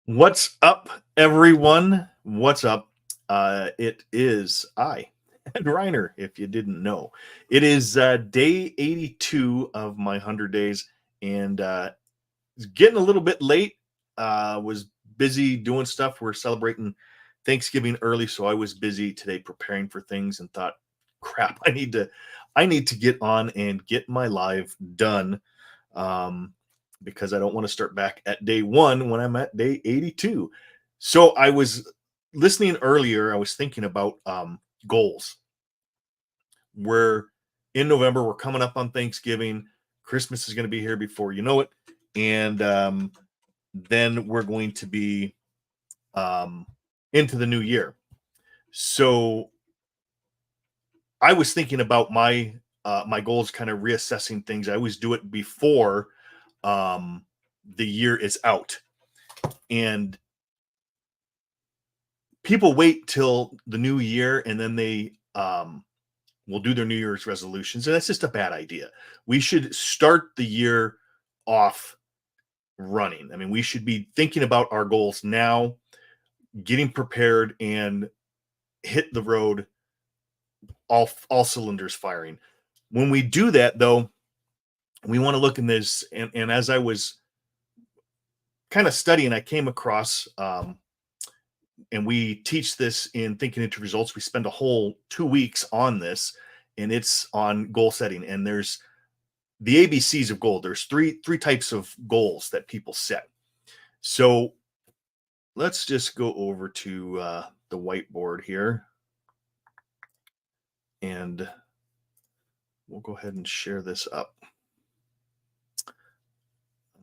What's up, everyone? What's up? It is I, Ed Reiner, if you didn't know. It is day 82 of my 100 days, and it's getting a little bit late. Was busy doing stuff. We're celebrating Thanksgiving early, so I was busy today preparing for things and thought, crap, I need to get on and get my live done. Um, because I don't want to start back at day one when I'm at day 82. So I was listening earlier, I was thinking about goals. We're in November, we're coming up on Thanksgiving. Christmas is going to be here before you know it. And then we're going to be um, into the new year. So I was thinking about my goals, kind of reassessing things. I always do it before um, the year is out. And people wait till the new year and then they will do their New Year's resolutions. And that's just a bad idea. We should start the year off running. I mean, we should be thinking about our goals now, getting prepared, and hit the road, all cylinders firing. When we do that, though, we want to look in this. And as I was kind of studying, I came across and we teach this in Thinking into Results. We spend a whole 2 weeks on this, and it's on goal setting. And there's the ABCs of goal. There's three types of goals that people set. So let's just go over to the whiteboard here, and we'll go ahead and share this up.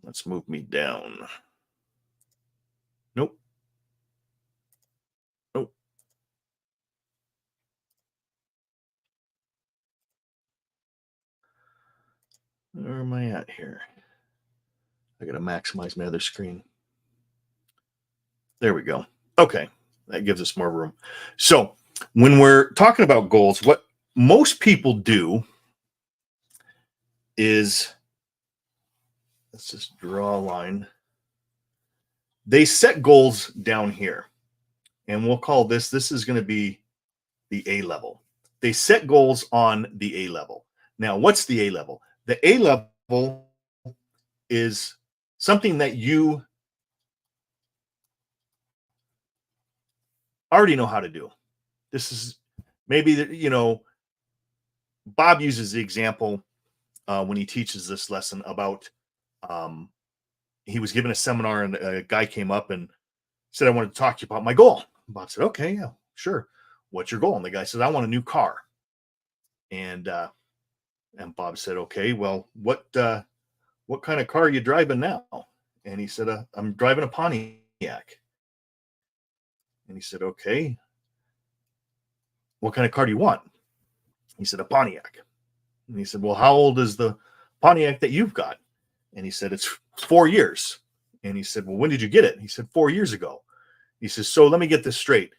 Let's move me down. Nope. Nope. Where am I at here? I got to maximize my other screen. There we go. Okay. That gives us more room. So when we're talking about goals, what most people do is, let's just draw a line. They set goals down here, and we'll call this is going to be the A level. They set goals on the A level. Now, what's the A level? The A level is something that you already know how to do. This is maybe Bob uses the example when he teaches this lesson about he was given a seminar and a guy came up and said, I want to talk to you about my goal. Bob said, okay, yeah, sure. What's your goal? And the guy said, I want a new car. And Bob said, okay, well, what kind of car are you driving now? And he said, I'm driving a Pontiac. And he said, okay, what kind of car do you want? He said, a Pontiac. And he said, well, how old is the Pontiac that you've got? And he said, it's 4 years. And he said, well, when did you get it? He said, 4 years ago. He says, so let me get this straight.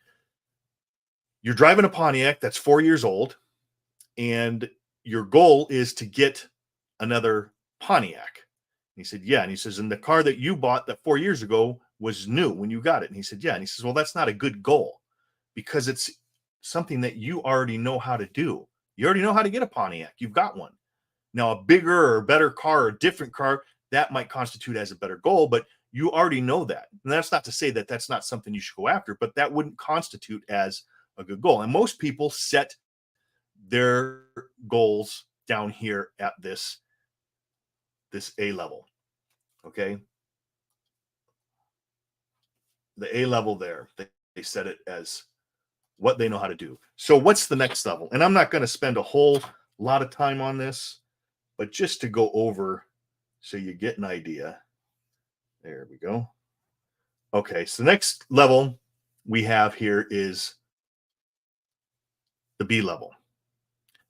You're driving a Pontiac that's 4 years old, and your goal is to get another Pontiac. And he said, yeah. And he says, and the car that you bought that 4 years ago was new when you got it. And he said, yeah. And he says, well, that's not a good goal because it's something that you already know how to do. You already know how to get a Pontiac. You've got one. Now, a bigger or better car or a different car, that might constitute as a better goal, but you already know that. And that's not to say that that's not something you should go after, but that wouldn't constitute as a good goal. And most people set their goals down here at this A level. Okay. The A level there, they set it as what they know how to do. So what's the next level? And I'm not going to spend a whole lot of time on this, but just to go over so you get an idea. There we go. Okay, so the next level we have here is the B level.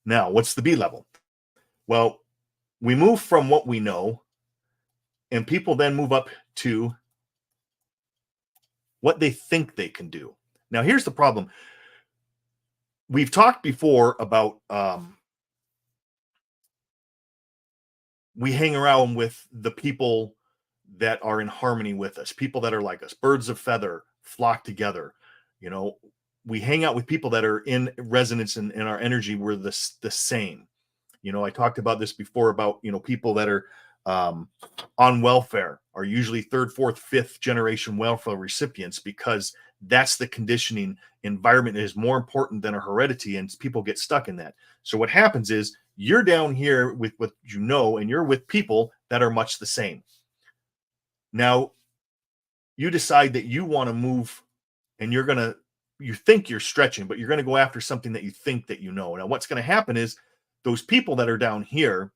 Now, what's the B level? Well, we move from what we know, and people then move up to what they think they can do. Now, here's the problem. We've talked before about we hang around with the people that are in harmony with us, people that are like us, birds of feather flock together. You know, we hang out with people that are in resonance in our energy. We're the same. You know, I talked about this before about, you know, people that are on welfare are usually third, fourth, fifth generation welfare recipients, because that's the conditioning. Environment is more important than a heredity, and people get stuck in that. So what happens is you're down here with what you know, and you're with people that are much the same. Now you decide that you want to move, and you think you're stretching, but you're going to go after something that you think that you know. Now what's going to happen is those people that are down here,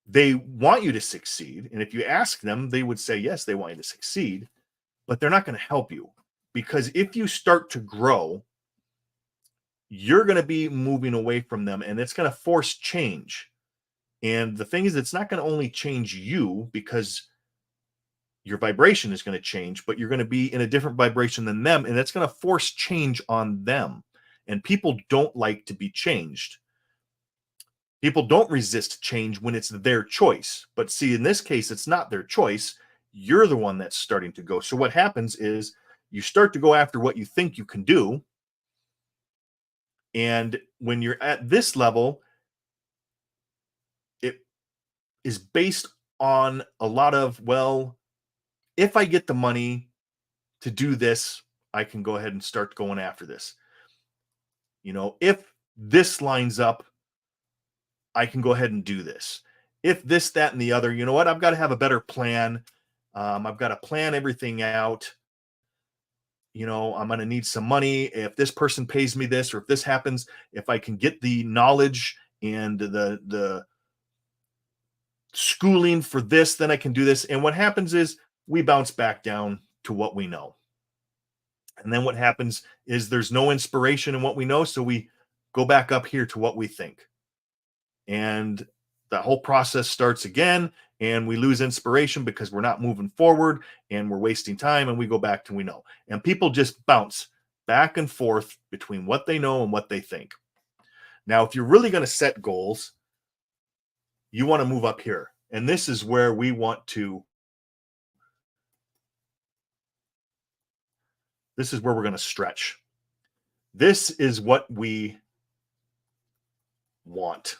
they want you to succeed. And if you ask them, they would say, yes, they want you to succeed, but they're not going to help you, because if you start to grow, you're going to be moving away from them, and it's going to force change. And the thing is, it's not going to only change you because your vibration is going to change, but you're going to be in a different vibration than them, and it's going to force change on them. And people don't like to be changed. People don't resist change when it's their choice. But see, in this case, it's not their choice. You're the one that's starting to go. So what happens is you start to go after what you think you can do. And when you're at this level, it is based on a lot of, well, if I get the money to do this, I can go ahead and start going after this. You know, if this lines up, I can go ahead and do this. If this, that, and the other, you know what? I've got to have a better plan. I've got to plan everything out. You know, I'm going to need some money. If this person pays me this, or if this happens, if I can get the knowledge and the schooling for this, then I can do this. And what happens is we bounce back down to what we know. And then what happens is there's no inspiration in what we know. So we go back up here to what we think. And the whole process starts again, and we lose inspiration because we're not moving forward, and we're wasting time, and we go back to we know. And people just bounce back and forth between what they know and what they think. Now, if you're really going to set goals, you want to move up here. And this is where we want to, this is where we're going to stretch. This is what we want.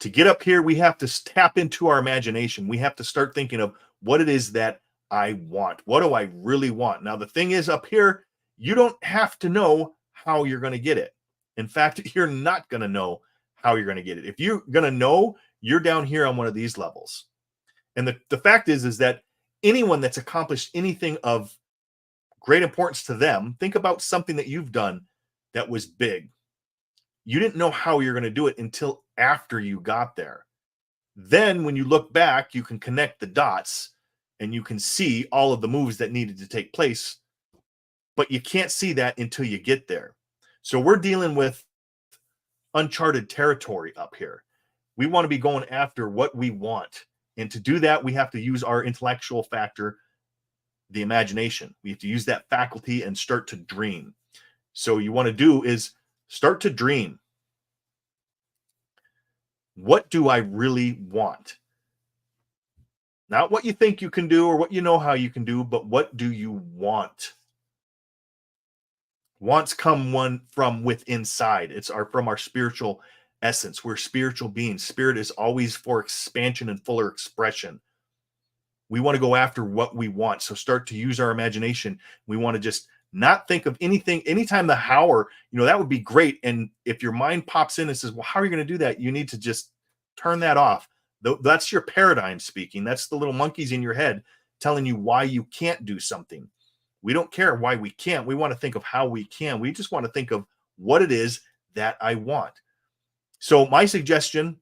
To get up here, we have to tap into our imagination. We have to start thinking of what it is that I want. What do I really want? Now, the thing is, up here, you don't have to know how you're going to get it. In fact, you're not going to know how you're going to get it. If you're going to know, you're down here on one of these levels. And the fact is that anyone that's accomplished anything of great importance to them, think about something that you've done that was big. You didn't know how you're going to do it until after you got there. Then when you look back, you can connect the dots and you can see all of the moves that needed to take place, but you can't see that until you get there. So we're dealing with uncharted territory up here. We want to be going after what we want. And to do that, we have to use our intellectual factor, the imagination. We have to use that faculty and start to dream. So you want to do is start to dream. What do I really want? Not what you think you can do or what you know how you can do, but what do you want? Wants come from within inside. It's from our spiritual essence. We're spiritual beings. Spirit is always for expansion and fuller expression. We want to go after what we want. So start to use our imagination. We want to just not think of anything. Anytime the how, or, you know, that would be great. And if your mind pops in and says, well, how are you going to do that? You need to just turn that off. That's your paradigm speaking. That's the little monkeys in your head telling you why you can't do something. We don't care why we can't. We want to think of how we can. We just want to think of what it is that I want. So my suggestion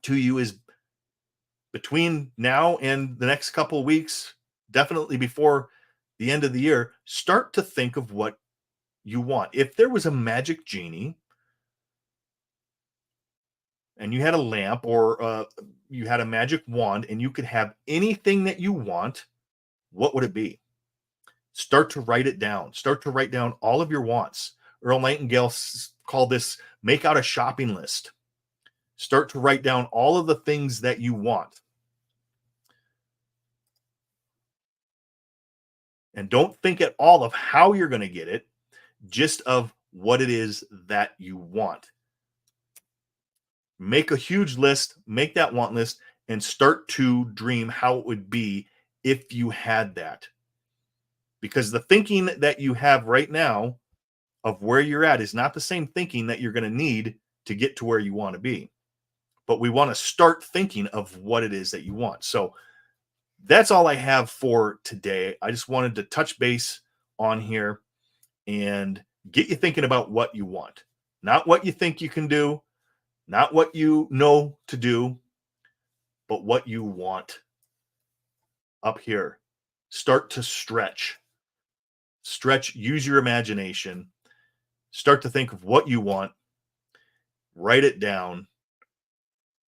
to you is, between now and the next couple of weeks, definitely before the end of the year, start to think of what you want. If there was a magic genie and you had a lamp, or you had a magic wand and you could have anything that you want, what would it be? Start to write it down. Start to write down all of your wants. Earl Nightingale called this, make out a shopping list. Start to write down all of the things that you want. And don't think at all of how you're going to get it, just of what it is that you want. Make a huge list, make that want list, and start to dream how it would be if you had that. Because the thinking that you have right now of where you're at is not the same thinking that you're going to need to get to where you want to be. But we want to start thinking of what it is that you want. So that's all I have for today. I just wanted to touch base on here and get you thinking about what you want, not what you think you can do, not what you know to do, but what you want. Up here, start to stretch, use your imagination, start to think of what you want, write it down.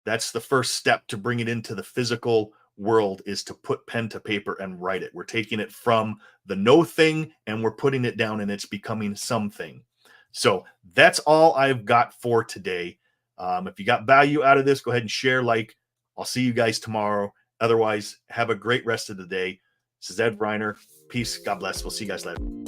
That's the first step to bring it into the physical world, is to put pen to paper and write it. We're taking it from the no thing and we're putting it down, and it's becoming something. So that's all I've got for today. If you got value out of this, go ahead and share, like. I'll see you guys tomorrow. Otherwise, have a great rest of the day. This is Ed Reiner. Peace. God bless. We'll see you guys later.